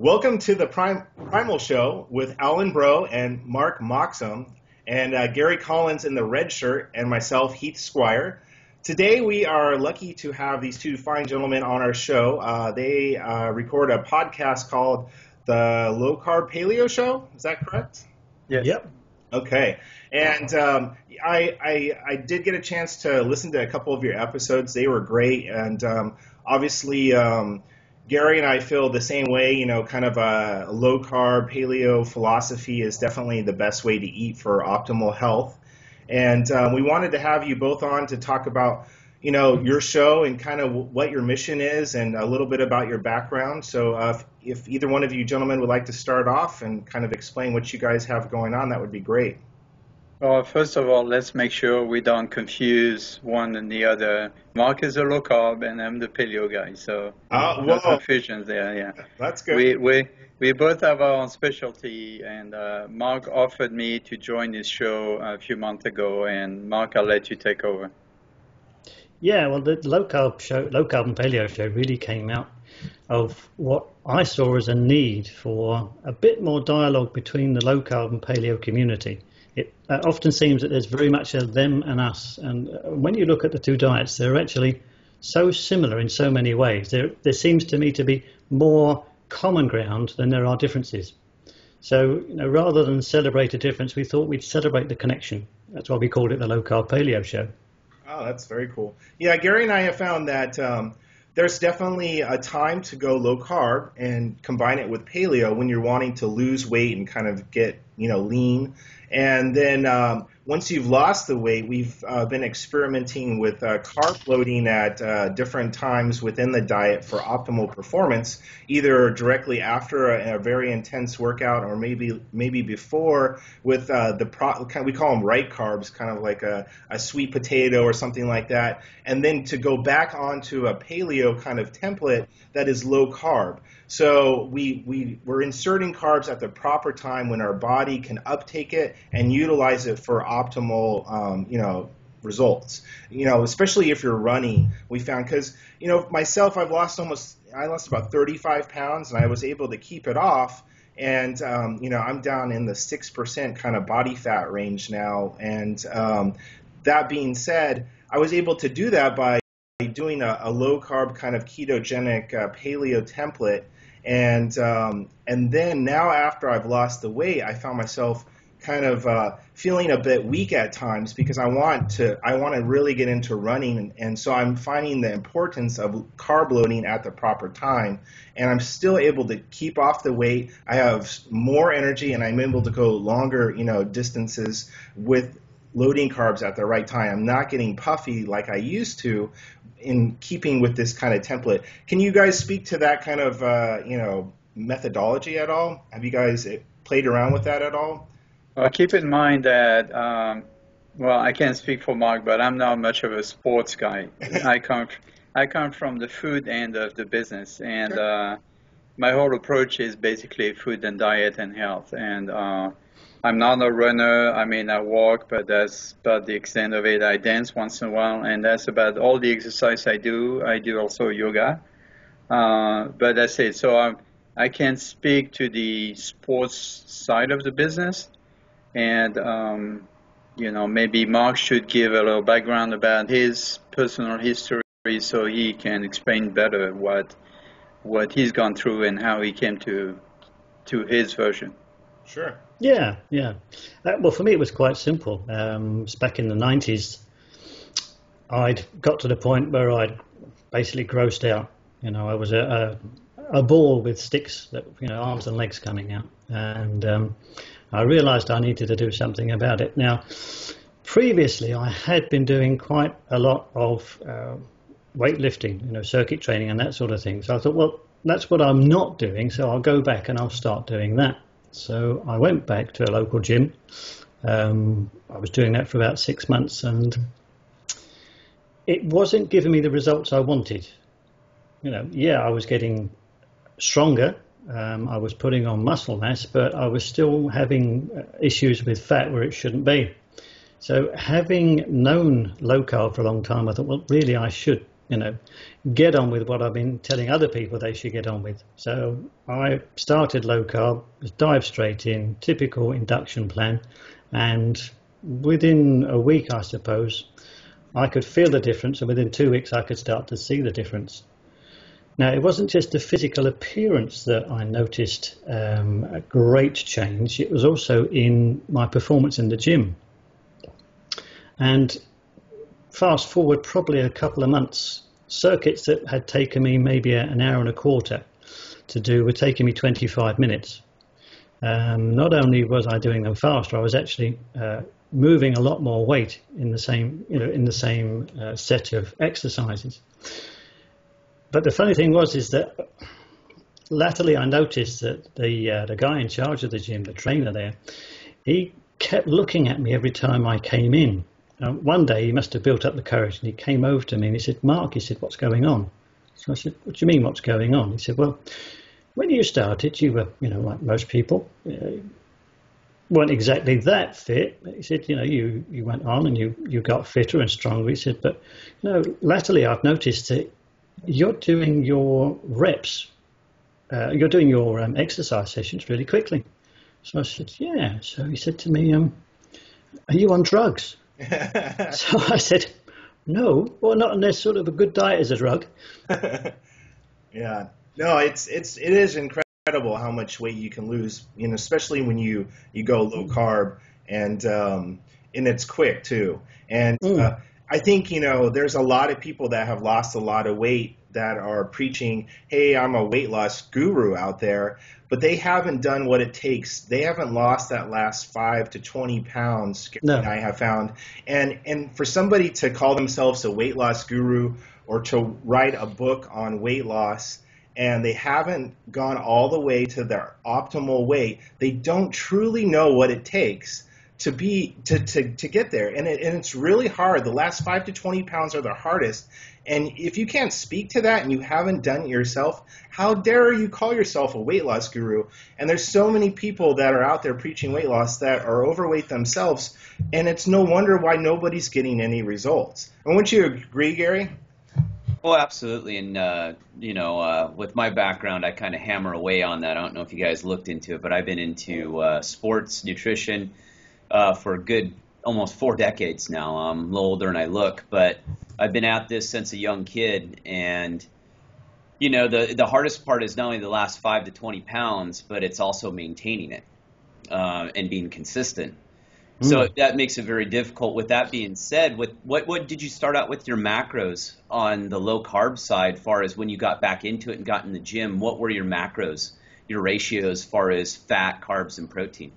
Welcome to the Primal Show with Alain, Braux and Mark Moxom, and Gary Collins in the red shirt, and myself, Heath Squier. Today we are lucky to have these two fine gentlemen on our show. They record a podcast called the Low-carb Paleo Show. Is that correct? Yes. Yep. Okay. And I did get a chance to listen to a couple of your episodes. They were great. And obviously, Gary and I feel the same way. You know, kind of a low-carb paleo philosophy is definitely the best way to eat for optimal health. And we wanted to have you both on to talk about, you know, your show and kind of what your mission is and a little bit about your background. So if either one of you gentlemen would like to start off and kind of explain what you guys have going on, that would be great. Well, first of all, let's make sure we don't confuse one and the other. Mark is a low carb, and I'm the paleo guy, so no confusion there. Yeah, that's good. We both have our own specialty, and Mark offered me to join his show a few months ago, and Mark, I'll let you take over. Yeah, well, the low carb and paleo show really came out of what I saw as a need for a bit more dialogue between the low carb and paleo community. It often seems that there's very much a them and us, and when you look at the two diets, they're actually so similar in so many ways. There seems to me to be more common ground than there are differences. So, you know, rather than celebrate a difference, we thought we'd celebrate the connection. That's why we called it the Low Carb Paleo Show. Oh, that's very cool. Yeah, Gary and I have found that there's definitely a time to go low carb and combine it with paleo when you're wanting to lose weight and kind of get, you know, lean. And then once you've lost the weight, we've been experimenting with carb loading at different times within the diet for optimal performance, either directly after a very intense workout or maybe before with we call them right carbs, kind of like a sweet potato or something like that, and then to go back onto a paleo kind of template that is low carb. So we're inserting carbs at the proper time when our body can uptake it and utilize it for optimal, results. You know, especially if you're running, we found, because, you know, myself, I lost about 35 pounds and I was able to keep it off. And, I'm down in the 6% kind of body fat range now. And that being said, I was able to do that by doing a low carb kind of ketogenic paleo template. And then now after I've lost the weight, I found myself kind of feeling a bit weak at times because I want to really get into running. And so I'm finding the importance of carb loading at the proper time. And I'm still able to keep off the weight. I have more energy and I'm able to go longer, distances with loading carbs at the right time. I'm not getting puffy like I used to, in keeping with this kind of template. Can you guys speak to that kind of, methodology at all? Have you guys played around with that at all? Well, keep in mind that, I can't speak for Mark, but I'm not much of a sports guy. I come from the food end of the business, and sure. My whole approach is basically food and diet and health. And I'm not a runner. I mean, I walk, but that's about the extent of it. I dance once in a while, and that's about all the exercise I do. I do also yoga, but that's it. So I can't speak to the sports side of the business, and maybe Mark should give a little background about his personal history so he can explain better what he's gone through and how he came to his version. Sure. Yeah. Well, for me, it was quite simple. Back in the 90s, I'd got to the point where I'd basically grossed out. I was a ball with sticks, arms and legs coming out. And I realized I needed to do something about it. Now, previously, I had been doing quite a lot of weightlifting, circuit training and that sort of thing. So I thought, well, that's what I'm not doing, so I'll go back and I'll start doing that. So I went back to a local gym. I was doing that for about 6 months, and it wasn't giving me the results I wanted. I was getting stronger. I was putting on muscle mass, but I was still having issues with fat where it shouldn't be. So having known low carb for a long time, I thought, well, really, I should get on with what I've been telling other people they should get on with. So I started low carb, dived straight in, typical induction plan, and within a week, I suppose, I could feel the difference, and within 2 weeks I could start to see the difference. Now, it wasn't just the physical appearance that I noticed a great change, it was also in my performance in the gym. And fast forward probably a couple of months, circuits that had taken me maybe an hour and a quarter to do were taking me 25 minutes. Not only was I doing them faster, I was actually moving a lot more weight in the same set of exercises. But the funny thing is that latterly I noticed that the guy in charge of the gym, the trainer there, he kept looking at me every time I came in. One day he must have built up the courage, and he came over to me and he said, "Mark," he said, "what's going on?" So I said, "What do you mean, what's going on?" He said, "Well, when you started, you were, like most people, weren't exactly that fit." But he said, you went on and you got fitter and stronger." He said, "But, latterly I've noticed that you're doing your reps, you're doing your exercise sessions really quickly." So I said, "Yeah." So he said to me, "Are you on drugs?" So I said, "No, well, not unless sort of a good diet is a drug." Yeah, no, it is incredible how much weight you can lose, especially when you go low carb, and it's quick too. And I think there's a lot of people that have lost a lot of weight that are preaching, "Hey, I'm a weight loss guru out there," but they haven't done what it takes. They haven't lost that last 5 to 20 pounds. No. I have found, and for somebody to call themselves a weight loss guru or to write a book on weight loss, and they haven't gone all the way to their optimal weight, they don't truly know what it takes to get there. And it's really hard. The last 5 to 20 pounds are the hardest. And if you can't speak to that and you haven't done it yourself, how dare you call yourself a weight loss guru? And there's so many people that are out there preaching weight loss that are overweight themselves, and it's no wonder why nobody's getting any results. And wouldn't you agree, Gary? Well, absolutely. And, with my background, I kind of hammer away on that. I don't know if you guys looked into it, but I've been into sports nutrition for a good almost 4 decades now. I'm a little older than I look, but I've been at this since a young kid. And, the hardest part is not only the last 5 to 20 pounds, but it's also maintaining it and being consistent. So that makes it very difficult. With that being said, what did you start out with your macros on the low carb side, as far as when you got back into it and got in the gym? What were your macros, your ratios as far as fat, carbs, and protein?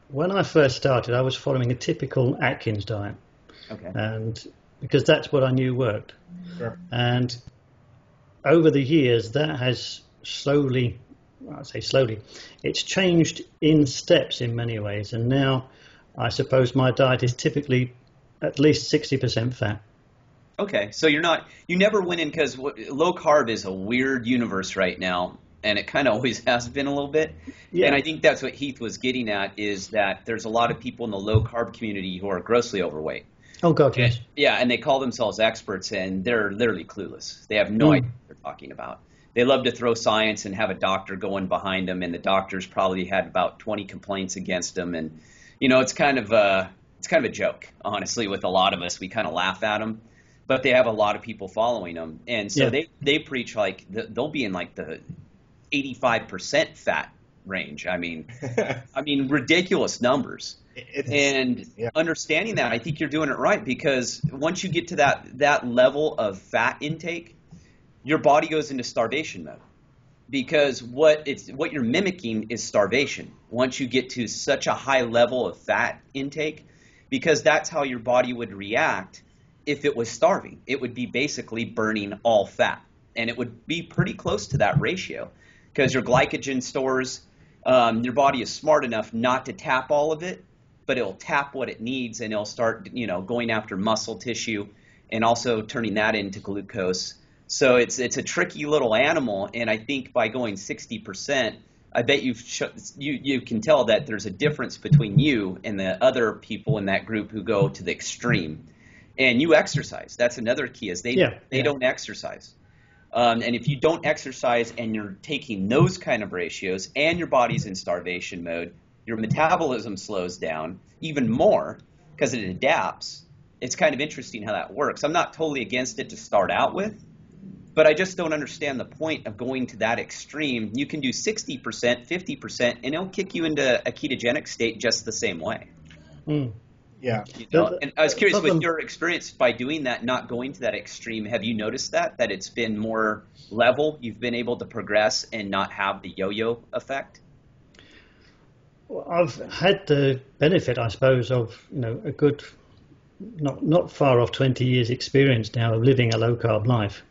When I first started, I was following a typical Atkins diet. Okay. And because that's what I knew worked. Sure. And over the years, that has slowly, it's changed in steps in many ways. And now I suppose my diet is typically at least 60% fat. Okay. So you never went in, because low carb is a weird universe right now. And it kind of always has been a little bit. Yeah. And I think that's what Heath was getting at, is that there's a lot of people in the low carb community who are grossly overweight. Oh, God, yes. Yeah, and they call themselves experts, and they're literally clueless. They have no idea what they're talking about. They love to throw science and have a doctor going behind them, and the doctor's probably had about 20 complaints against them. And, it's kind of a joke, honestly, with a lot of us. We kind of laugh at them. But they have a lot of people following them. And so they preach like they'll be in like the 85% fat range. I mean, ridiculous numbers. Understanding that, I think you're doing it right, because once you get to that level of fat intake, your body goes into starvation mode, because what you're mimicking is starvation once you get to such a high level of fat intake, because that's how your body would react if it was starving. It would be basically burning all fat, and it would be pretty close to that ratio, because your glycogen stores, your body is smart enough not to tap all of it, but it'll tap what it needs, and it'll start, going after muscle tissue and also turning that into glucose. So it's a tricky little animal, and I think by going 60%, I bet you can tell that there's a difference between you and the other people in that group who go to the extreme. And you exercise. That's another key is they don't exercise. And if you don't exercise and you're taking those kind of ratios and your body's in starvation mode, your metabolism slows down even more because it adapts. It's kind of interesting how that works. I'm not totally against it to start out with, but I just don't understand the point of going to that extreme. You can do 60%, 50%, and it'll kick you into a ketogenic state just the same way. Yeah. You know? And I was curious, with your experience by doing that, not going to that extreme, have you noticed that it's been more level? You've been able to progress and not have the yo-yo effect? Well, I've had the benefit, I suppose, of a good, not far off 20 years experience now of living a low carb life.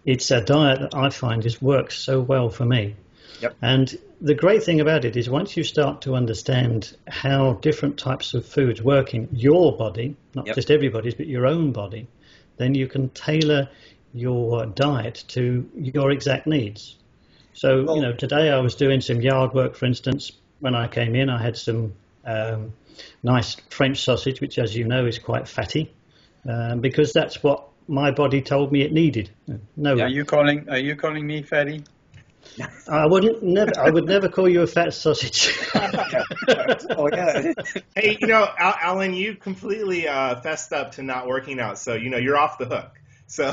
It's a diet that I find works so well for me. Yep. And the great thing about it is once you start to understand how different types of foods work in your body, not just everybody's, but your own body, then you can tailor your diet to your exact needs. So, today I was doing some yard work, for instance. When I came in, I had some nice French sausage, which, as you know, is quite fatty, because that's what my body told me it needed. No. Are you calling me fatty? I would never call you a fat sausage. Oh yeah. Hey, Alain, you completely fessed up to not working out, so you're off the hook. So.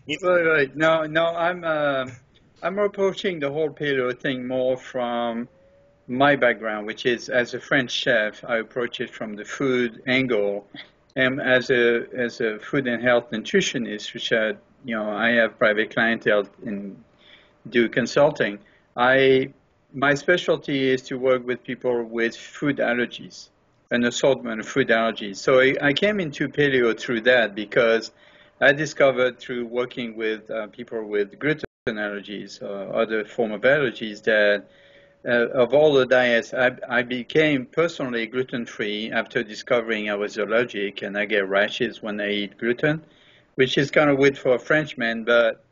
Right. No. I'm approaching the whole paleo thing more from my background, which is as a French chef. I approach it from the food angle, and as a food and health nutritionist, which I have private clientele and do consulting. My specialty is to work with people with food allergies, an assortment of food allergies. So I came into paleo through that because I discovered through working with people with gluten allergies or other form of allergies that of all the diets, I became personally gluten-free after discovering I was allergic and I get rashes when I eat gluten, which is kind of weird for a Frenchman, but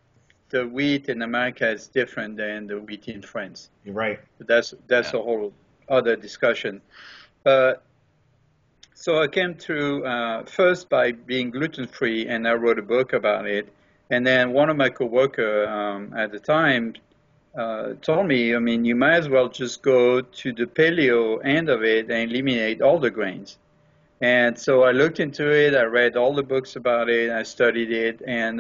the wheat in America is different than the wheat in France. You're right. That's a whole other discussion. So I came through first by being gluten-free, and I wrote a book about it. And then one of my coworkers at the time told me, you might as well just go to the paleo end of it and eliminate all the grains. And so I looked into it. I read all the books about it. I studied it, and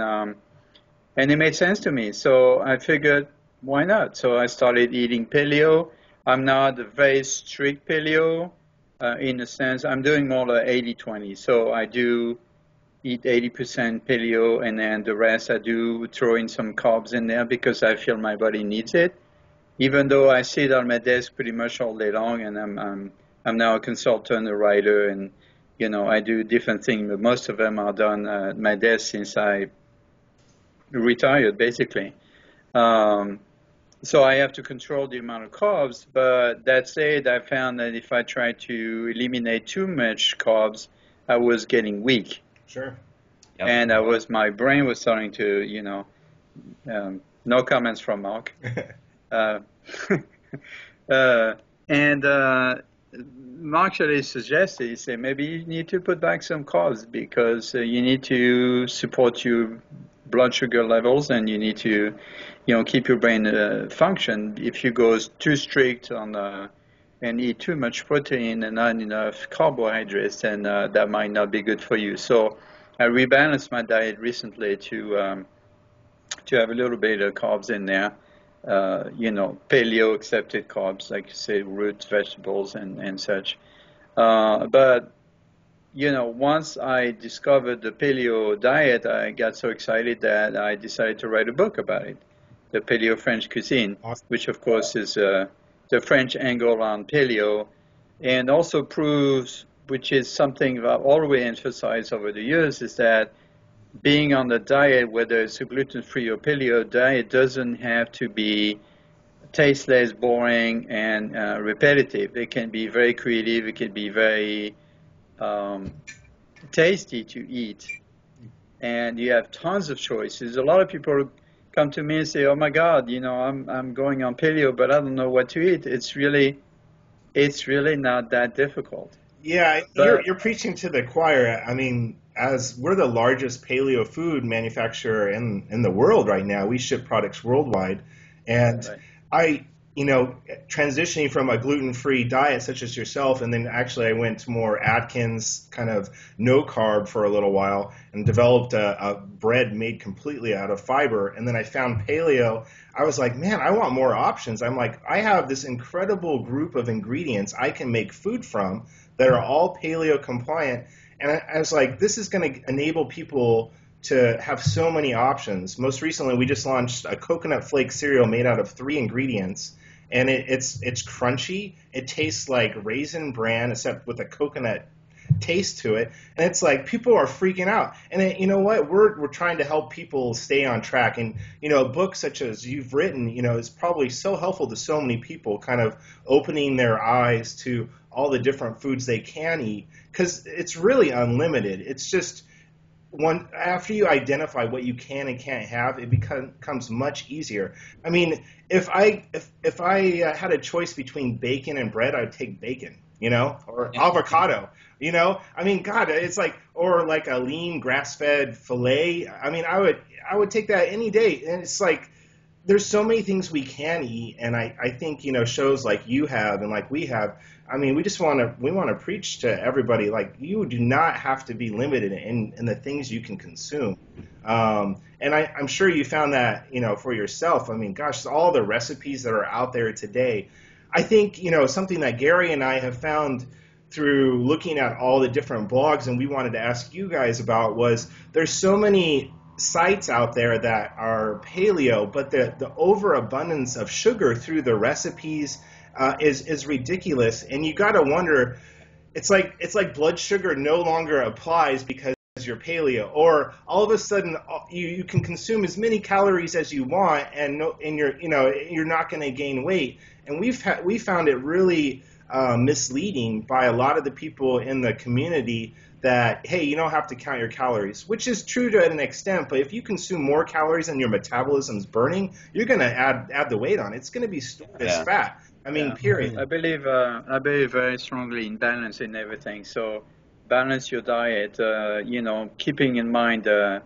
it made sense to me. So I figured, why not? So I started eating paleo. I'm not a very strict paleo in a sense. I'm doing more like 80-20. So I do eat 80% paleo, and then the rest I do throw in some carbs in there because I feel my body needs it. Even though I sit on my desk pretty much all day long, and I'm now a consultant, a writer, and I do different things, but most of them are done at my desk since I retired, basically. So I have to control the amount of carbs, but that said, I found that if I tried to eliminate too much carbs, I was getting weak. Sure. Yep. And my brain was starting to, no comments from Mark. And Mark actually suggested, he said, maybe you need to put back some carbs because you need to support your blood sugar levels, and you need to, keep your brain function. If you go too strict on and eat too much protein and not enough carbohydrates, then that might not be good for you. So I rebalanced my diet recently to have a little bit of carbs in there. Paleo accepted carbs, like you say, roots, vegetables, and such. But once I discovered the paleo diet, I got so excited that I decided to write a book about it, the Paleo French Cuisine, Awesome. which of course is the French angle on paleo, and also proves, which is something that I've always emphasized over the years, is that being on the diet, whether it's a gluten-free or paleo diet, doesn't have to be tasteless, boring, and repetitive. It can be very creative. It can be very tasty to eat, and you have tons of choices. A lot of people come to me and say, "Oh my God, I'm going on paleo, but I don't know what to eat." It's really not that difficult. Yeah, But you're preaching to the choir. I mean, as we're the largest paleo food manufacturer in the world right now, we ship products worldwide, and right. I, transitioning from a gluten-free diet such as yourself, and then actually I went to more Atkins kind of no carb for a little while, and developed a bread made completely out of fiber, and then I found paleo. I was like, man, I want more options. I'm like, I have this incredible group of ingredients I can make food from that are all paleo compliant. And I was like, this is going to enable people to have so many options. Most recently, we just launched a coconut flake cereal made out of 3 ingredients. And it's crunchy. It tastes like Raisin Bran, except with a coconut taste to it. And it's like people are freaking out. And you know what? We're trying to help people stay on track. And a book such as you've written, is probably so helpful to so many people, kind of opening their eyes to all the different foods they can eat, because it's really unlimited. It's just after you identify what you can and can't have, it becomes much easier. I mean, if I had a choice between bacon and bread, I'd take bacon, or avocado, I mean, God, it's like, or like a lean grass-fed filet. I mean, I would take that any day. And it's like, there's so many things we can eat, and I think shows like you have and like we have. I mean, we want to preach to everybody, like, you do not have to be limited in the things you can consume. And I'm sure you found that for yourself. I mean, gosh, all the recipes that are out there today. I think something that Gary and I have found through looking at all the different blogs, and we wanted to ask you guys about, was there's so many sites out there that are paleo, but the overabundance of sugar through the recipes is ridiculous. And you got to wonder, it's like blood sugar no longer applies because you're paleo, or all of a sudden you can consume as many calories as you want, and you're not going to gain weight. And we found it really misleading by a lot of the people in the community that, hey, you don't have to count your calories, which is true to an extent, but if you consume more calories than your metabolism's burning, you're going to add the weight on. It's going to be stored as fat. I mean, period. I believe very strongly in balance in everything. So balance your diet, keeping in mind the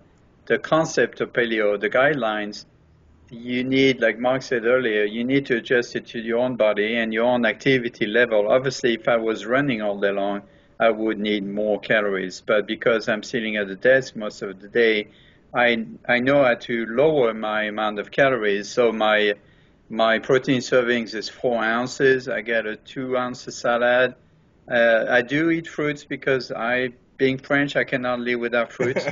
concept of paleo, the guidelines. You need, like Mark said earlier, you need to adjust it to your own body and your own activity level. Obviously, if I was running all day long, I would need more calories. But because I'm sitting at the desk most of the day, I know how to lower my amount of calories. So my protein servings is 4 ounces. I get a 2-ounce salad. I do eat fruits because being French, I cannot live without fruits.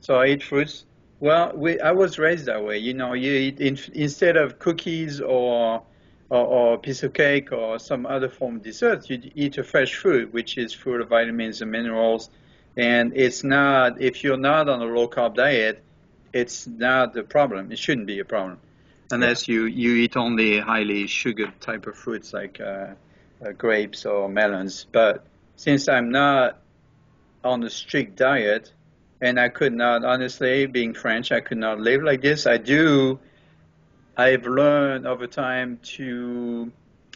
So I eat fruits. Well, I was raised that way. You eat instead of cookies or a piece of cake or some other form of dessert, you eat a fresh fruit, which is full of vitamins and minerals. And it's not, if you're not on a low-carb diet, it's not a problem. It shouldn't be a problem unless you eat only highly sugared type of fruits like grapes or melons. But since I'm not on a strict diet, and I could not, honestly, being French, I could not live like this. I've learned over time to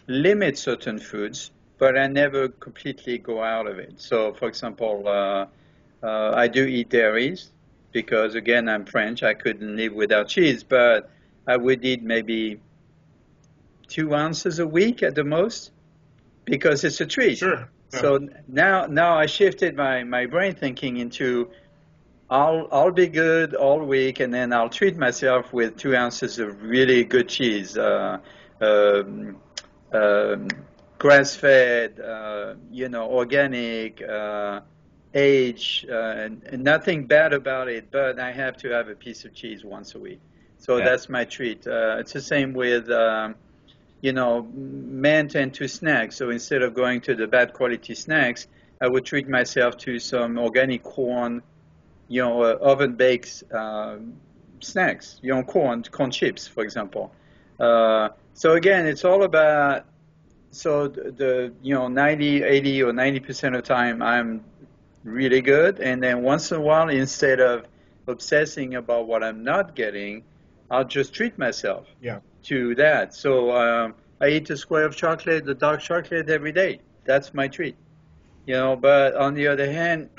limit certain foods, but I never completely go out of it. So, for example, I do eat dairies because, again, I'm French. I couldn't live without cheese, but I would eat maybe 2 ounces a week at the most because it's a treat. Sure. Yeah. So now I shifted my brain thinking into I'll be good all week, and then I'll treat myself with 2 ounces of really good cheese, grass-fed, organic, aged, nothing bad about it, but I have to have a piece of cheese once a week. So that's my treat. It's the same with, men tend to snack. So instead of going to the bad quality snacks, I would treat myself to some organic corn, oven-baked snacks, corn chips, for example. So again, it's all about, the 90, 80, or 90% of the time, I'm really good. And then once in a while, instead of obsessing about what I'm not getting, I'll just treat myself to that. So I eat a square of chocolate, the dark chocolate, every day. That's my treat. But on the other hand,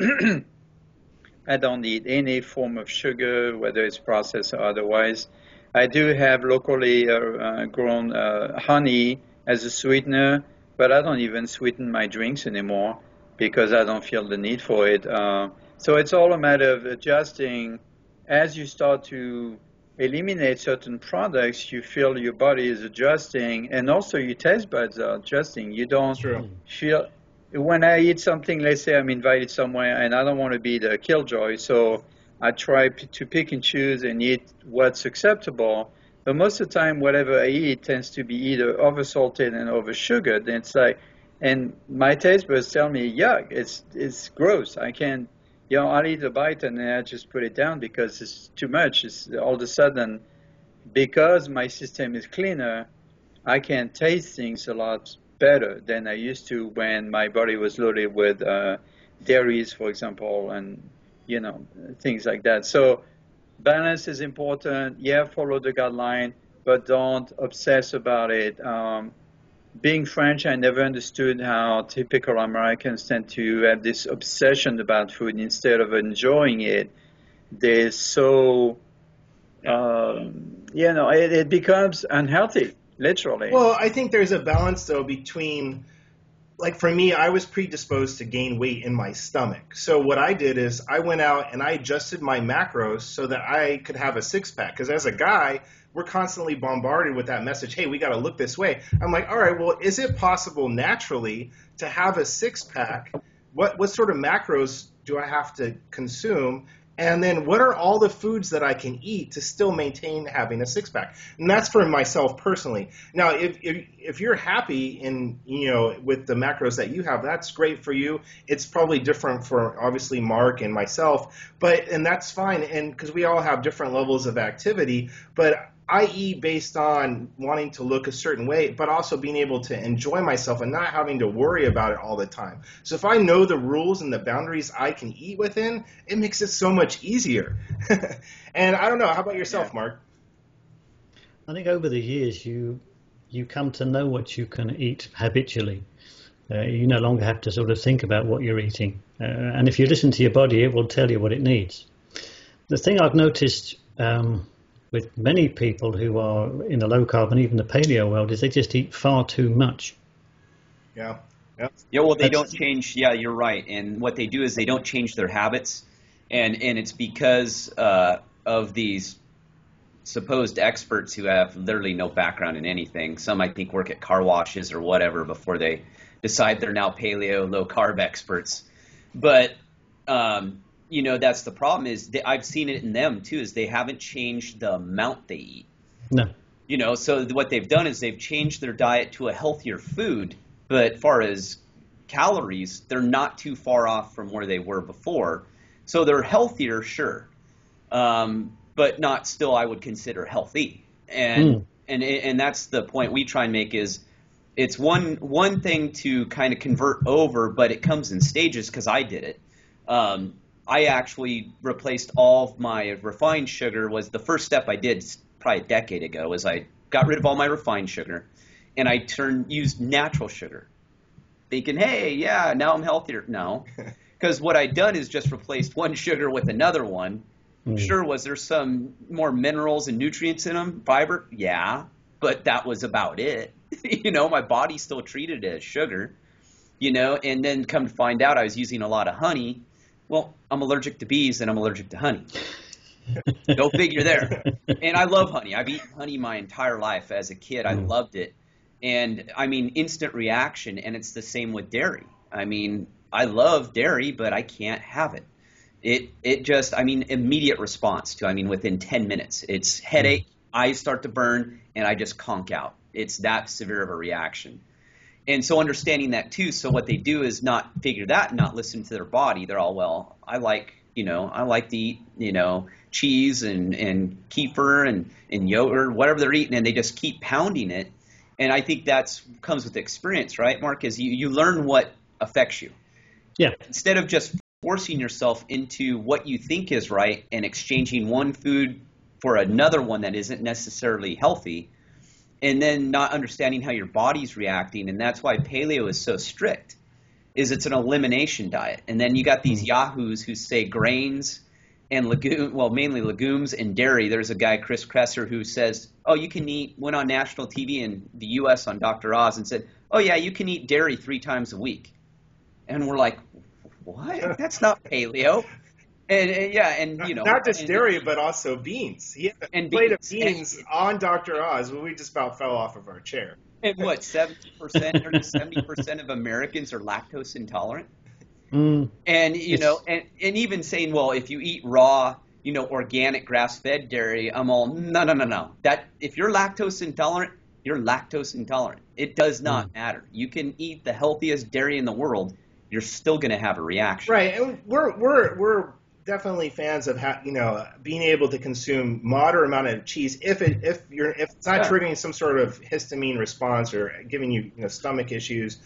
I don't eat any form of sugar, whether it's processed or otherwise. I do have locally grown honey as a sweetener, but I don't even sweeten my drinks anymore because I don't feel the need for it. So it's all a matter of adjusting. As you start to eliminate certain products, you feel your body is adjusting, and also your taste buds are adjusting. You don't feel, when I eat something, let's say I'm invited somewhere and I don't want to be the killjoy, so I try to pick and choose and eat what's acceptable. But most of the time, whatever I eat tends to be either oversalted and oversugared. And it's like, and my taste buds tell me, yuck, it's gross. I can't, I'll eat a bite and then I just put it down because it's too much. It's all of a sudden, because my system is cleaner, I can taste things a lot better than I used to when my body was loaded with dairies, for example, and things like that. So balance is important. Yeah, follow the guideline, but don't obsess about it. Being French, I never understood how typical Americans tend to have this obsession about food instead of enjoying it. They're so, it becomes unhealthy, literally. Well, I think there's a balance, though, between, like for me, I was predisposed to gain weight in my stomach. So what I did is I went out and I adjusted my macros so that I could have a six-pack. Because as a guy, we're constantly bombarded with that message, hey, we got to look this way. I'm like, all right, well, is it possible naturally to have a six-pack? What sort of macros do I have to consume? And then what are all the foods that I can eat to still maintain having a six-pack? And that's for myself personally. Now, if you're happy in, with the macros that you have, that's great for you. It's probably different for obviously Mark and myself, and that's fine. And because we all have different levels of activity, but I eat based on wanting to look a certain way, but also being able to enjoy myself and not having to worry about it all the time. So if I know the rules and the boundaries I can eat within, it makes it so much easier. And I don't know, how about yourself, Mark? I think over the years you come to know what you can eat habitually. You no longer have to sort of think about what you're eating. And if you listen to your body, it will tell you what it needs. The thing I've noticed with many people who are in the low carb and even the paleo world is they just eat far too much. Yeah. Well, they don't change. Yeah, you're right. And what they do is they don't change their habits, and it's because of these supposed experts who have literally no background in anything. Some, I think, work at car washes or whatever before they decide they're now paleo, low carb experts. But that's the problem is I've seen it in them too, is they haven't changed the amount they eat. No. So what they've done is they've changed their diet to a healthier food, but as far as calories, they're not too far off from where they were before. So they're healthier, sure, but not still I would consider healthy. And that's the point we try and make is it's one thing to kind of convert over, but it comes in stages because I did it. I actually replaced all of my refined sugar. Was the first step I did probably a decade ago, was I got rid of all my refined sugar and I used natural sugar, thinking, hey, yeah, now I'm healthier. No, because what I'd done is just replaced one sugar with another one. Sure, was there some more minerals and nutrients in them, fiber? Yeah, but that was about it. My body still treated it as sugar, and then come to find out I was using a lot of honey. Well, I'm allergic to bees and I'm allergic to honey. Go figure there. And I love honey. I've eaten honey my entire life. As a kid, I loved it. And I mean, instant reaction. And it's the same with dairy. I mean, I love dairy, but I can't have it. It just, immediate response to, within 10 minutes. It's headache, eyes start to burn, and I just conk out. It's that severe of a reaction. And so understanding that too, so what they do is not figure that, not listen to their body. They're all, well, I like to eat, cheese and kefir and yogurt, whatever they're eating, and they just keep pounding it. And I think that's comes with experience, right, Mark, is you learn what affects you. Yeah. Instead of just forcing yourself into what you think is right and exchanging one food for another one that isn't necessarily healthy, and then not understanding how your body's reacting. And that's why paleo is so strict. is it's an elimination diet. And then you got these yahoos who say grains and mainly legumes and dairy. There's a guy, Chris Kresser, who says, oh, you can went on national TV in the U.S. on Dr. Oz and said, oh, yeah, you can eat dairy 3 times a week. And we're like, what? That's not paleo. And not just dairy, but also beans. He had a plate of beans on Dr. Oz, but we just about fell off of our chair. And what, 70% of Americans are lactose intolerant? And and even saying, well, if you eat raw, organic grass-fed dairy, I'm all no. That if you're lactose intolerant, you're lactose intolerant. It does not matter. You can eat the healthiest dairy in the world, you're still going to have a reaction. Right, and we're definitely fans of being able to consume moderate amount of cheese if it's not triggering some sort of histamine response or giving you stomach issues,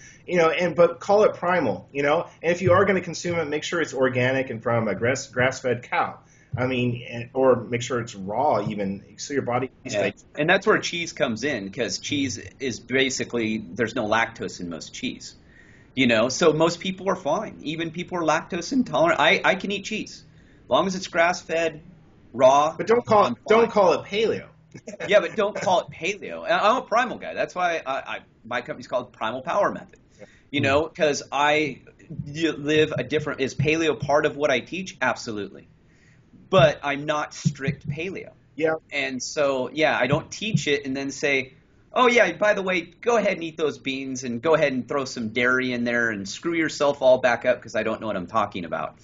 but call it primal, and if you are going to consume it, make sure it's organic and from a grass-fed cow. I mean, or make sure it's raw even, so your body. And that's where cheese comes in, because cheese is basically, there's no lactose in most cheese, so most people are fine. Even people who are lactose intolerant. I can eat cheese. As long as it's grass-fed, raw. But don't call it paleo. Yeah, but don't call it paleo. I'm a primal guy. That's why my company's called Primal Power Method. Because I live a different. Is paleo part of what I teach? Absolutely. But I'm not strict paleo. Yeah. And so I don't teach it and then say, oh yeah, by the way, go ahead and eat those beans and go ahead and throw some dairy in there and screw yourself all back up because I don't know what I'm talking about.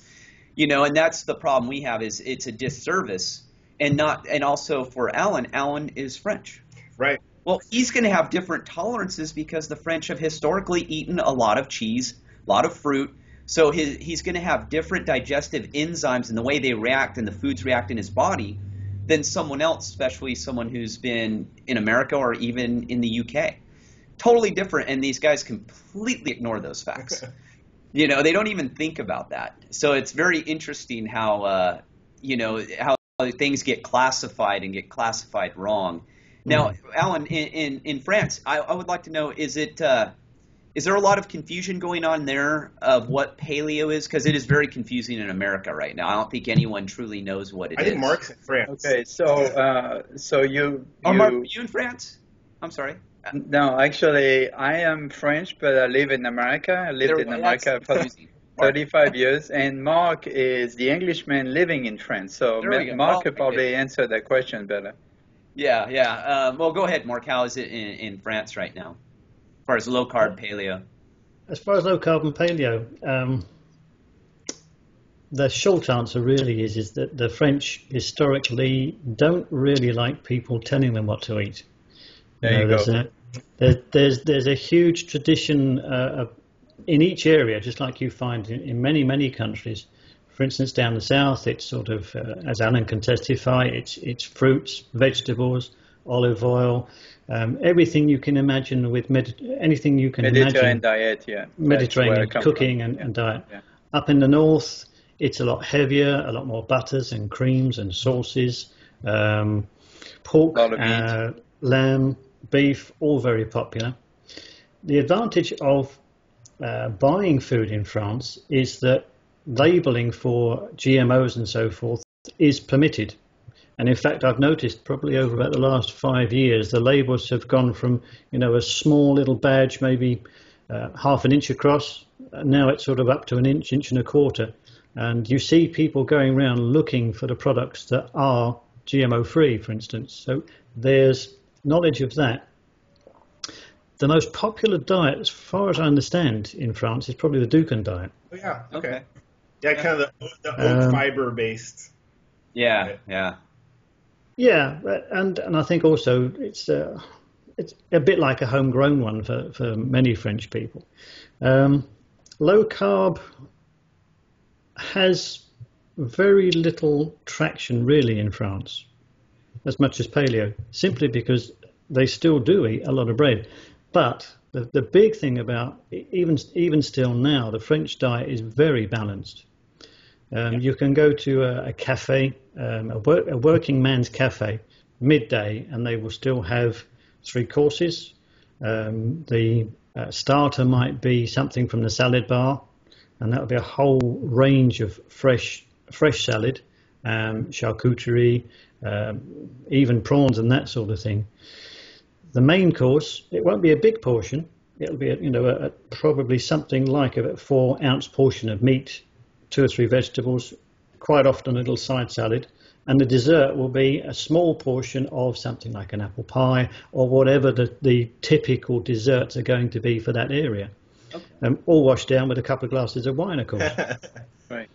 And that's the problem we have, is it's a disservice, and also for Alain is French. Right. Well, he's going to have different tolerances because the French have historically eaten a lot of cheese, a lot of fruit. So he's going to have different digestive enzymes in the way they react and the foods react in his body than someone else, especially someone who's been in America or even in the UK. Totally different, and these guys completely ignore those facts. They don't even think about that. So it's very interesting how, how things get classified and get classified wrong. Now, Alain, in France, I would like to know, is there a lot of confusion going on there of what paleo is? Because it is very confusing in America right now. I don't think anyone truly knows what it is. I think Mark's in France. Okay, so you... Oh, Mark, are you in France? I'm sorry. No, actually, I am French, but I live in America. I lived in America for 35 years, and Mark is the Englishman living in France. So Mark could probably answer that question better. Yeah. Well, go ahead, Mark. How is it in France right now, as far as low-carb paleo? As far as low-carb and paleo, the short answer really is that the French historically don't really like people telling them what to eat. There you go. There's a huge tradition in each area, just like you find in many countries. For instance, down the south, it's sort of, as Alain can testify, it's fruits, vegetables, olive oil, everything you can imagine with anything you can Mediterranean imagine. Diet, yeah. Mediterranean cooking and diet. Yeah. Up in the north, it's a lot heavier, a lot more butters and creams and sauces, pork, lamb, beef, all very popular. The advantage of buying food in France is that labeling for GMOs and so forth is permitted. And in fact, I've noticed probably over about the last 5 years, the labels have gone from, a small little badge, maybe half an inch across. Now it's sort of up to an inch and a quarter. And you see people going around looking for the products that are GMO free, for instance. So there's knowledge of that. The most popular diet, as far as I understand, in France is probably the Dukan diet. Oh, yeah. Okay. Yeah, kind of the oat fiber based. Yeah. Yeah, and I think also it's a bit like a homegrown one for many French people. Low carb has very little traction really in France, as much as paleo, simply because they still do eat a lot of bread. But the big thing about, even still now, the French diet is very balanced. You can go to a cafe, a working man's cafe, midday, and they will still have 3 courses. The Starter might be something from the salad bar, and that would be a whole range of fresh salad, charcuterie, even prawns and that sort of thing. The main course, it won't be a big portion. It'll be probably something like a 4-ounce portion of meat, 2 or 3 vegetables, quite often a little side salad, and the dessert will be a small portion of something like an apple pie or whatever the typical desserts are going to be for that area. Okay. All washed down with a couple of glasses of wine, of course. Right.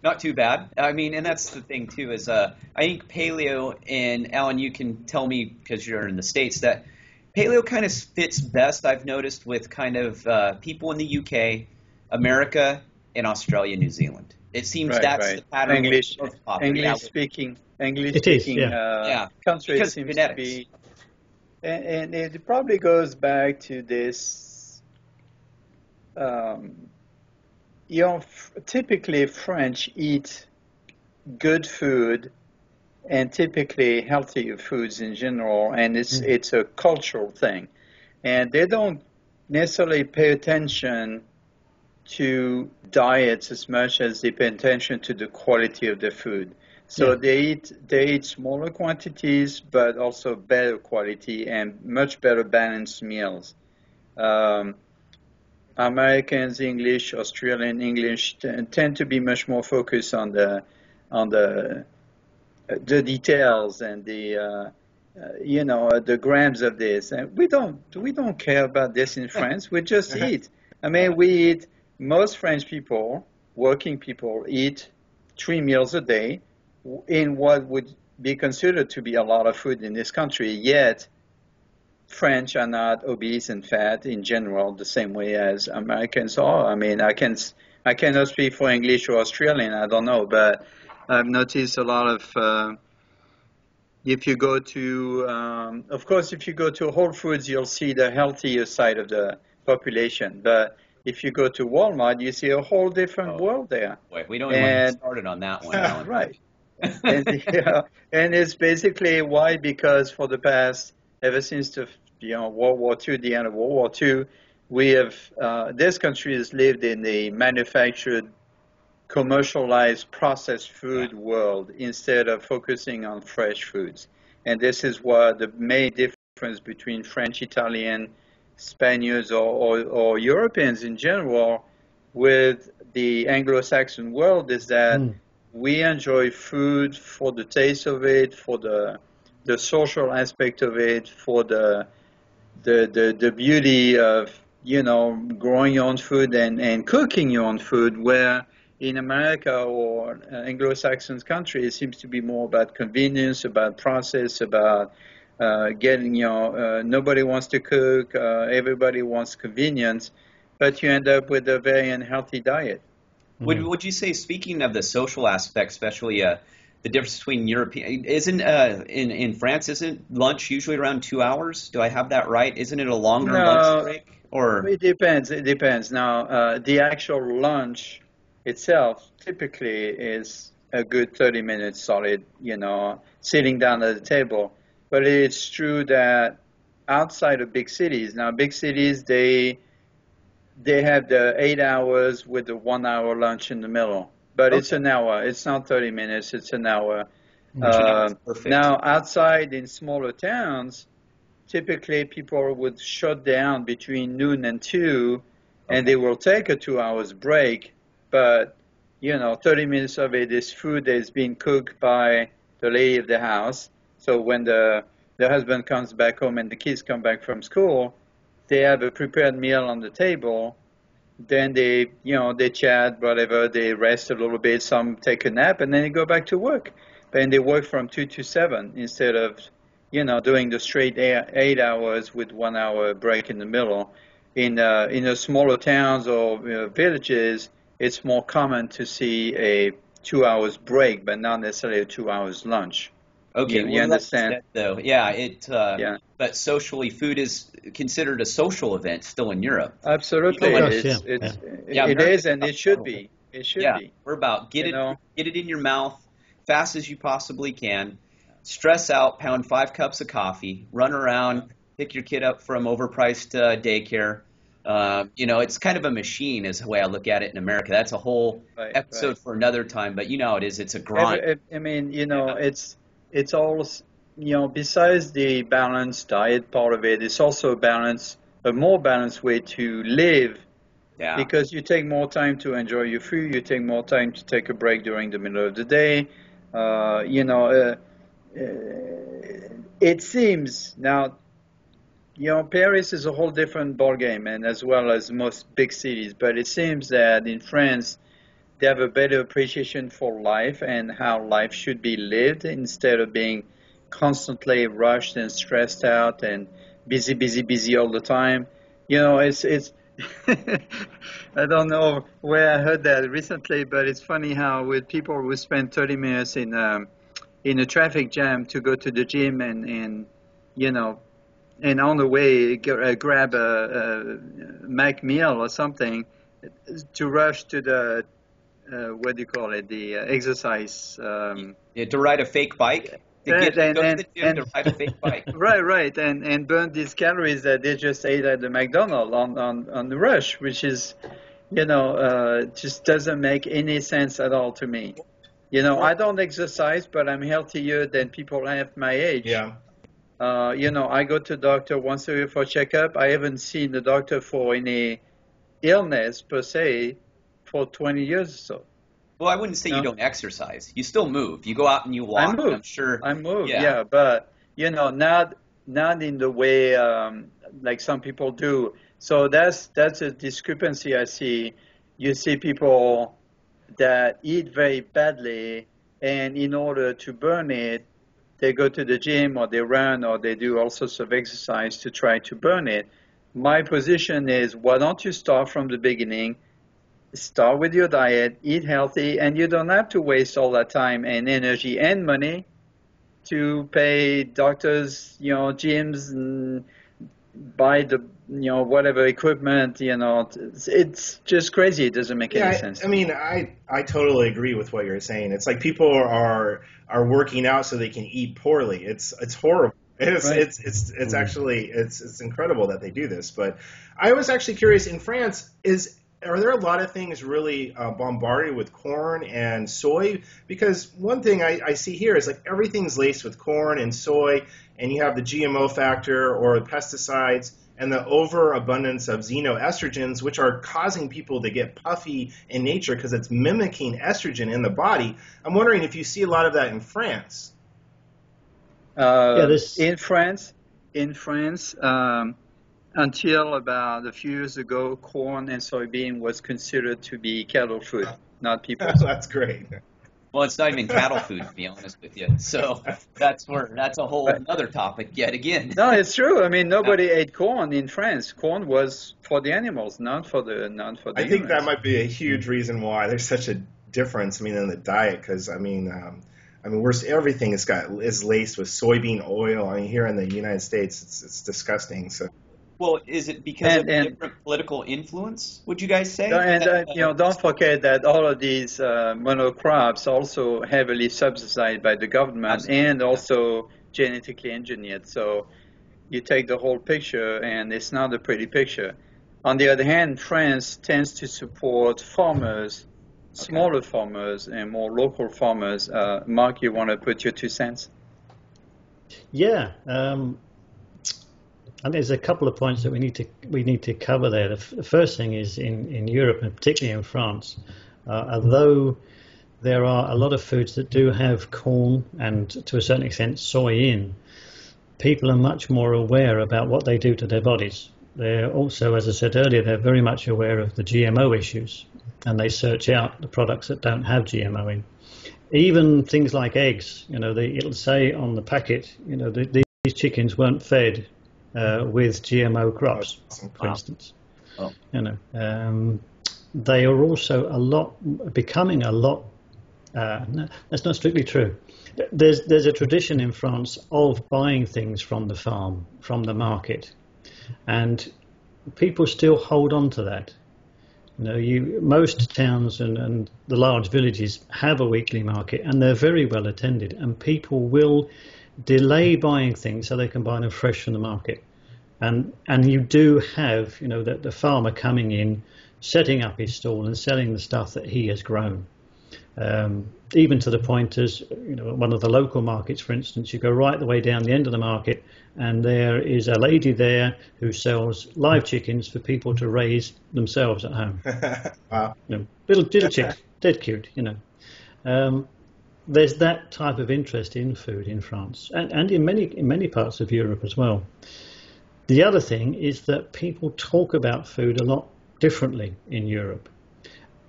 Not too bad. I mean, and that's the thing too, is I think paleo, and Alan, you can tell me because you're in the States, that paleo kind of fits best, I've noticed, with kind of people in the UK, America, and Australia, New Zealand. It seems that's the pattern. English speaking countries because seems genetics. To be, and it probably goes back to this. Typically French eat good food and typically healthier foods in general, and it's a cultural thing, and they don't necessarily pay attention to diets as much as they pay attention to the quality of the food. So they eat smaller quantities, but also better quality and much better balanced meals. Americans, English, Australian English tend to be much more focused on the details and the grams of this. And we don't care about this in France. We just eat. I mean, we eat. Most French people, working people, eat 3 meals a day in what would be considered to be a lot of food in this country. Yet, French are not obese and fat in general the same way as Americans are. I mean, I cannot speak for English or Australian, I don't know, but I've noticed a lot of, if you go to, of course, if you go to Whole Foods, you'll see the healthier side of the population, but if you go to Walmart, you see a whole different world there. Boy, we don't even want to get started on that one, Alan. Right. And it's basically why, because for the past, ever since World War II, the end of World War II, we have, this country has lived in the manufactured, commercialized, processed food world instead of focusing on fresh foods. And this is what the main difference between French, Italian, Spaniards or Europeans in general with the Anglo-Saxon world is that we enjoy food for the taste of it, for the social aspect of it, for the beauty of growing your own food and cooking your own food, where in America or Anglo-Saxon countries it seems to be more about convenience, about process, about getting nobody wants to cook, everybody wants convenience, but you end up with a very unhealthy diet. Would you say, speaking of the social aspect, especially the difference between European, isn't in France, isn't lunch usually around 2 hours? Do I have that right? Isn't it a longer lunch break? Or it depends. Now, the actual lunch itself typically is a good 30 minutes solid, sitting down at the table. But it's true that outside of big cities, now big cities, they have the 8 hours with the 1 hour lunch in the middle. But it's an hour. It's not 30 minutes. It's an hour. Now, outside in smaller towns, typically people would shut down between noon and 2, and they will take a 2 hours break. But, 30 minutes of it is food that is being cooked by the lady of the house. So when the husband comes back home and the kids come back from school, they have a prepared meal on the table. Then they chat, whatever, they rest a little bit, some take a nap, and then they go back to work. And they work from 2 to 7 instead of, doing the straight 8 hours with 1 hour break in the middle. In the smaller towns or villages, it's more common to see a 2 hours break, but not necessarily a 2 hours lunch. Okay, you understand? Though, but socially, food is considered a social event still in Europe. Absolutely, it is, and it should be. It should be. We're about get it in your mouth, fast as you possibly can. Stress out, pound 5 cups of coffee, run around, pick your kid up from overpriced daycare, It's kind of a machine is the way I look at it in America. That's a whole episode for another time, but you know how it is. It's a grind. I mean, it's all, besides the balanced diet part of it, it's also a more balanced way to live. Yeah. Because you take more time to enjoy your food, you take more time to take a break during the middle of the day. It seems now, Paris is a whole different ballgame, and as well as most big cities. But it seems that in France, they have a better appreciation for life and how life should be lived instead of being constantly rushed and stressed out and busy all the time. It's I don't know where I heard that recently, but it's funny how with people who spend 30 minutes in a traffic jam to go to the gym and on the way grab a Mac meal or something to rush to the what do you call it, the exercise. To ride a fake bike. To ride a fake bike. Right, and burn these calories that they just ate at the McDonald's on the rush, which is, just doesn't make any sense at all to me. I don't exercise, but I'm healthier than people half my age. Yeah. I go to the doctor once a year for checkup. I haven't seen the doctor for any illness per se for 20 years or so. Well, I wouldn't say you don't exercise. You still move. You go out and you walk. I move. I'm sure. I move. Yeah, but not in the way like some people do. So that's a discrepancy I see. You see people that eat very badly, and in order to burn it, they go to the gym or they run or they do all sorts of exercise to try to burn it. My position is, why don't you start from the beginning? Start with your diet, eat healthy, and you don't have to waste all that time and energy and money to pay doctors, gyms, and buy the, whatever equipment, it's just crazy. It doesn't make any sense. I mean, I totally agree with what you're saying. It's like people are working out so they can eat poorly. It's horrible. It's actually it's incredible that they do this. But I was actually curious, in France, are there a lot of things really bombarded with corn and soy? Because one thing I see here is like everything's laced with corn and soy, and you have the GMO factor or the pesticides and the overabundance of xenoestrogens, which are causing people to get puffy in nature because it's mimicking estrogen in the body. I'm wondering if you see a lot of that in France. In France, until about a few years ago, corn and soybean was considered to be cattle food, not people. That's great. Well, it's not even cattle food, to be honest with you. So that's a whole other topic yet again. No, it's true. I mean, nobody ate corn in France. Corn was for the animals, not for the I think humans. that might be a huge reason why there's such a difference. I mean, in the diet, because everything is laced with soybean oil. I mean, here in the United States, it's disgusting. So. Well, is it because of different political influence, would you guys say? Don't forget that all of these monocrops also heavily subsidized by the government. Absolutely. And also genetically engineered. So you take the whole picture, and it's not a pretty picture. On the other hand, France tends to support farmers, smaller farmers, and more local farmers. Mark, you want to put your 2 cents? Yeah. And there's a couple of points that we need to cover there. The first thing is in Europe, and particularly in France, although there are a lot of foods that do have corn and to a certain extent soy in, people are much more aware about what they do to their bodies. They're also, as I said earlier, they're very much aware of the GMO issues, and they search out the products that don't have GMO in. Even things like eggs, it'll say on the packet, these chickens weren't fed with GMO crops, for instance. Oh. They are also becoming a lot. No, that's not strictly true. There's a tradition in France of buying things from the farm, from the market, and people still hold on to that. Most towns and the large villages have a weekly market, and they're very well attended, and people will delay buying things so they can buy them fresh from the market. And you do have, the farmer coming in, setting up his stall and selling the stuff that he has grown. Even to the point as, one of the local markets, for instance, you go right the way down the end of the market, and there is a lady there who sells live chickens for people to raise themselves at home. Wow. Little chicks, dead cute, There's that type of interest in food in France and in many parts of Europe as well. The other thing is that people talk about food a lot differently in Europe.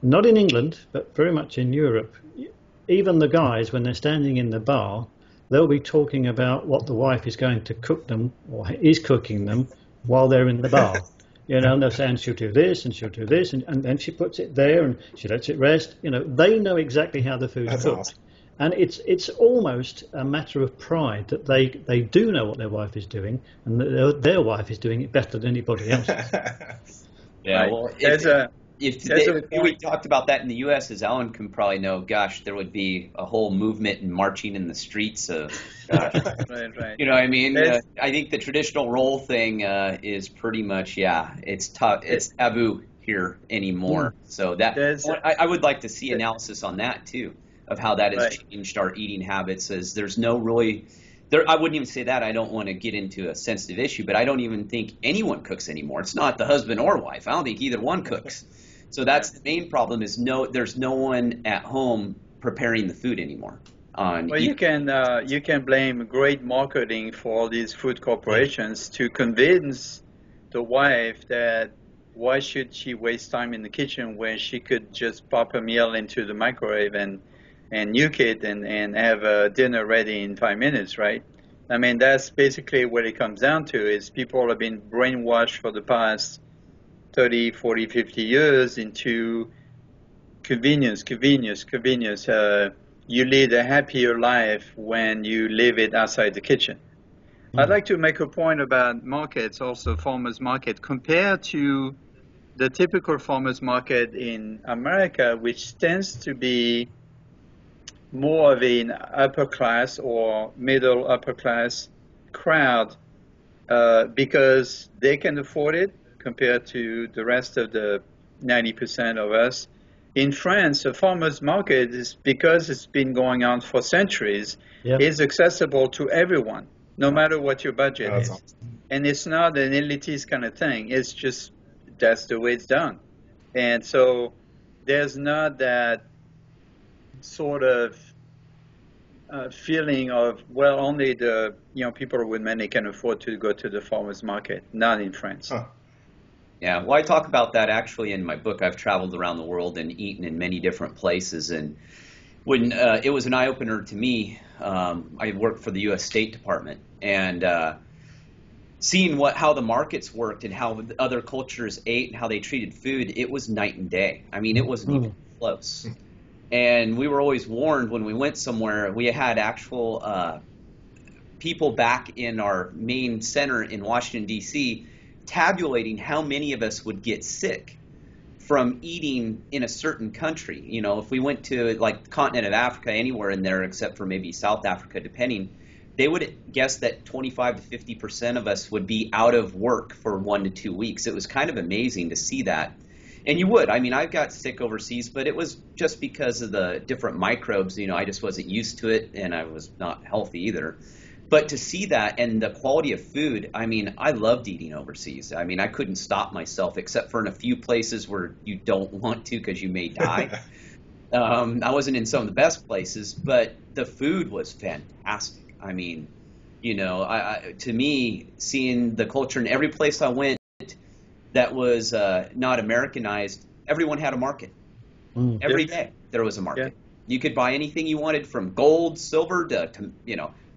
Not in England, but very much in Europe. Even the guys, when they're standing in the bar, they'll be talking about what the wife is going to cook them or is cooking them while they're in the bar. And they're saying she'll do this and she'll do this, and then she puts it there and she lets it rest. They know exactly how the food's cooked. Awesome. And it's almost a matter of pride that they do know what their wife is doing, and that their wife is doing it better than anybody else. Yeah, right. well, if we talked about that in the U.S., as Alain can probably know, gosh, there would be a whole movement and marching in the streets of, gosh. Right. You know what I mean? I think the traditional role thing is pretty much, it's tough. It's taboo here anymore. So that I would like to see analysis on that too, of how that has changed our eating habits. As there's no really I wouldn't even say that. I don't want to get into a sensitive issue, but I don't even think anyone cooks anymore. It's not the husband or wife. I don't think either one cooks. So that's the main problem is there's no one at home preparing the food anymore. You can blame great marketing for all these food corporations to convince the wife that why should she waste time in the kitchen when she could just pop a meal into the microwave and nuke it and have a dinner ready in 5 minutes, right? I mean, that's basically what it comes down to is people have been brainwashed for the past 30, 40, 50 years into convenience. You lead a happier life when you live it outside the kitchen. I'd like to make a point about markets, also farmers market, compared to the typical farmers market in America, which tends to be more of an upper class or middle upper class crowd because they can afford it compared to the rest of the 90% of us. In France, a farmer's market is because it's been going on for centuries, is accessible to everyone, no matter what your budget is. Awesome. And it's not an elitist kind of thing. It's just that's the way it's done. And so there's not that sort of feeling of, well, only the people with money can afford to go to the farmer's market, not in France. Huh. Yeah, well, I talk about that actually in my book. I've traveled around the world and eaten in many different places. And when it was an eye-opener to me, I worked for the U.S. State Department. And seeing how the markets worked and how other cultures ate and how they treated food, it was night and day. I mean, it wasn't even close. And we were always warned when we went somewhere. We had actual people back in our main center in Washington, D.C., tabulating how many of us would get sick from eating in a certain country. If we went to like the continent of Africa, anywhere in there except for maybe South Africa, depending, they would guess that 25 to 50% of us would be out of work for 1 to 2 weeks. It was kind of amazing to see that. And you would. I mean, I got sick overseas, but it was just because of the different microbes. I just wasn't used to it, and I was not healthy either. But to see that and the quality of food, I mean, I loved eating overseas. I mean, I couldn't stop myself except for in a few places where you don't want to because you may die. I wasn't in some of the best places, but the food was fantastic. I mean, to me, seeing the culture in every place I went that was not Americanized, everyone had a market. Every day there was a market. Yeah. You could buy anything you wanted from gold, silver to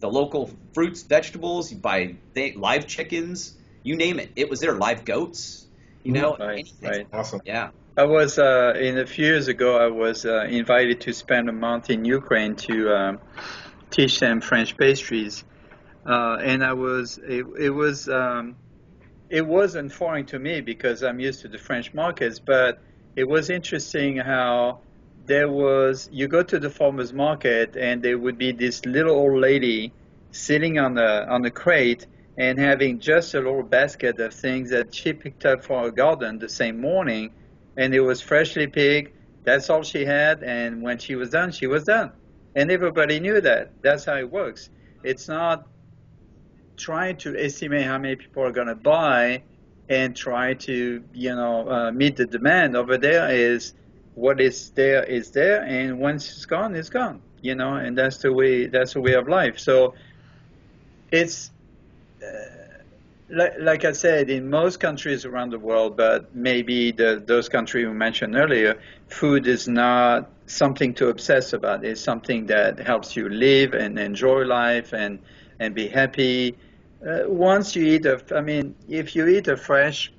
the local fruits, vegetables. You buy live chickens, you name it. It was there. Live goats, anything. Right. Awesome. Yeah. I was a few years ago. I was invited to spend a month in Ukraine to teach them French pastries, and it wasn't foreign to me because I'm used to the French markets, but it was interesting how you go to the farmer's market and there would be this little old lady sitting on the crate, and having just a little basket of things that she picked up for her garden the same morning, and it was freshly picked. That's all she had, and when she was done, she was done. And everybody knew that. That's how it works. It's not trying to estimate how many people are going to buy and try to, meet the demand. Over there is what is there, and once it's gone, it's gone. And that's the way of life. So it's like I said, in most countries around the world, but maybe those countries we mentioned earlier, food is not something to obsess about. It's something that helps you live and enjoy life and be happy. Once you eat if you eat a fresh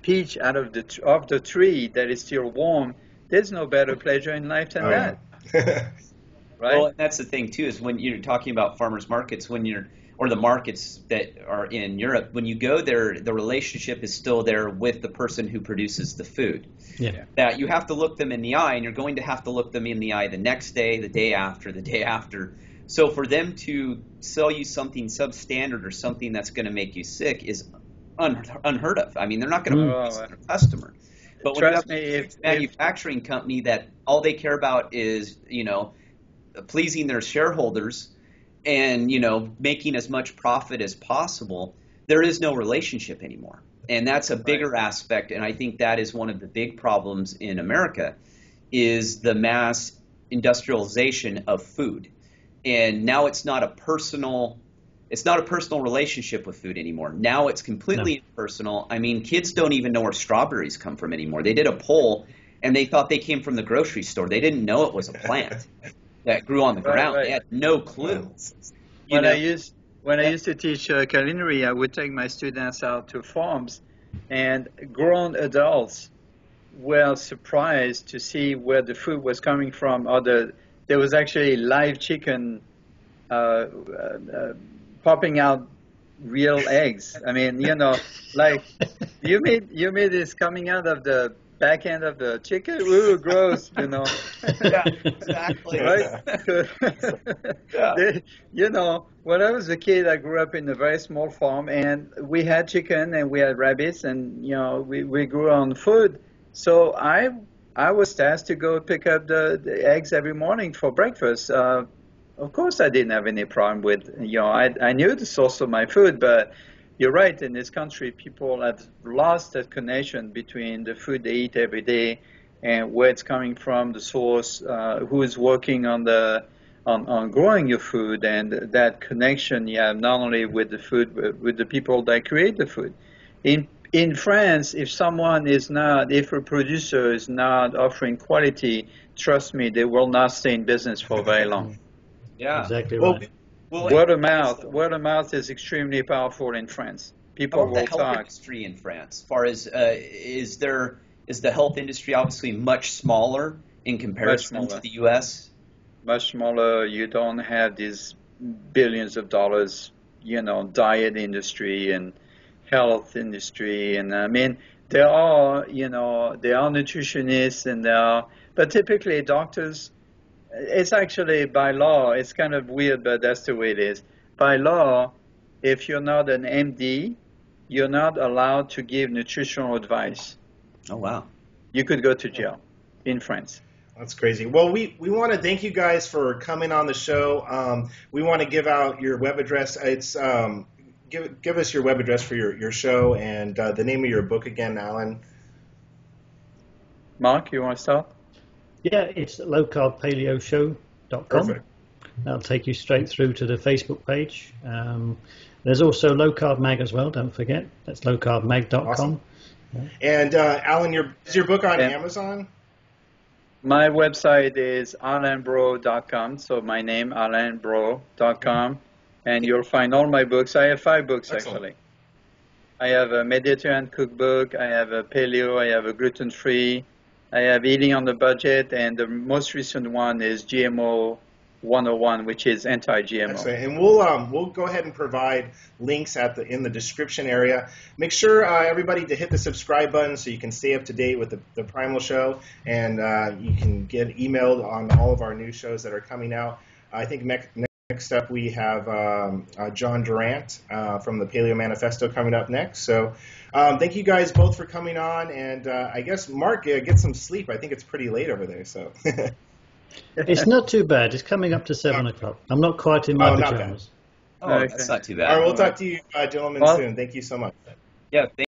peach out of the tree that is still warm, there's no better pleasure in life than that. Right? Well, and that's the thing too, is when you're talking about farmers markets, or the markets that are in Europe, when you go there, the relationship is still there with the person who produces the food. Yeah. That you have to look them in the eye, and you're going to have to look them in the eye the next day, the day after, the day after. So for them to sell you something substandard or something that's going to make you sick is unheard of. I mean, they're not going to please their customer. But when Trust you have me, a manufacturing company that all they care about is, pleasing their shareholders and, making as much profit as possible, there is no relationship anymore. And that's a bigger aspect, and I think that is one of the big problems in America, is the mass industrialization of food. And now it's not a personal relationship with food anymore. Now it's completely impersonal. I mean, kids don't even know where strawberries come from anymore. They did a poll, and they thought they came from the grocery store. They didn't know it was a plant that grew on the ground. Right. They had no clue. When I used to teach culinary, I would take my students out to farms, and grown adults were surprised to see where the food was coming from. There was actually live chicken popping out real eggs. I mean, like you made this coming out of the back end of the chicken. Ooh, gross, Yeah, exactly. Right? When I was a kid, I grew up in a very small farm, and we had chicken and we had rabbits, and we grew on food. So I was tasked to go pick up the eggs every morning for breakfast. Of course, I didn't have any problem with, I knew the source of my food, but you're right, in this country, people have lost that connection between the food they eat every day and where it's coming from, the source, who is working on growing your food, and that connection you have not only with the food, but with the people that create the food. In France, if a producer is not offering quality, trust me, they will not stay in business for very long. Yeah, exactly right. Well, word of mouth is extremely powerful in France. People will the health talk. industry in France, as far as is the health industry obviously much smaller in comparison to the U.S.? Much smaller. You don't have these billions of dollars, diet industry and health industry, and I mean there are nutritionists but typically doctors. It's actually by law. It's kind of weird, but that's the way it is. By law, if you're not an MD, you're not allowed to give nutritional advice. Oh, wow. You could go to jail in France. That's crazy. Well, we want to thank you guys for coming on the show. We want to give out your web address. It's give us your web address for your show and the name of your book again, Alain. Mark, you want to start? Yeah, it's lowcarbpaleoshow.com. Perfect. That'll take you straight through to the Facebook page. There's also Low Carb Mag as well, don't forget. That's lowcarbmag.com. Awesome. Yeah. And Alain, is your book on Amazon? My website is alainbraux.com, so my name, alainbraux.com, and you'll find all my books. I have 5 books, actually. I have a Mediterranean cookbook, I have a paleo, I have a gluten-free, I have Eating on the Budget, and the most recent one is GMO 101, which is anti-GMO. Excellent. And we'll go ahead and provide links in the description area. Make sure everybody to hit the subscribe button so you can stay up to date with the Primal Show, and you can get emailed on all of our new shows that are coming out. I think next Next up, we have John Durant from the Paleo Manifesto coming up next. So thank you guys both for coming on. And I guess, Mark, get some sleep. I think it's pretty late over there. So It's not too bad. It's coming up to 7 o'clock. I'm not quite in my pajamas. Oh, that's not too bad. All right, we'll talk to you gentlemen soon. Thank you so much. Yeah.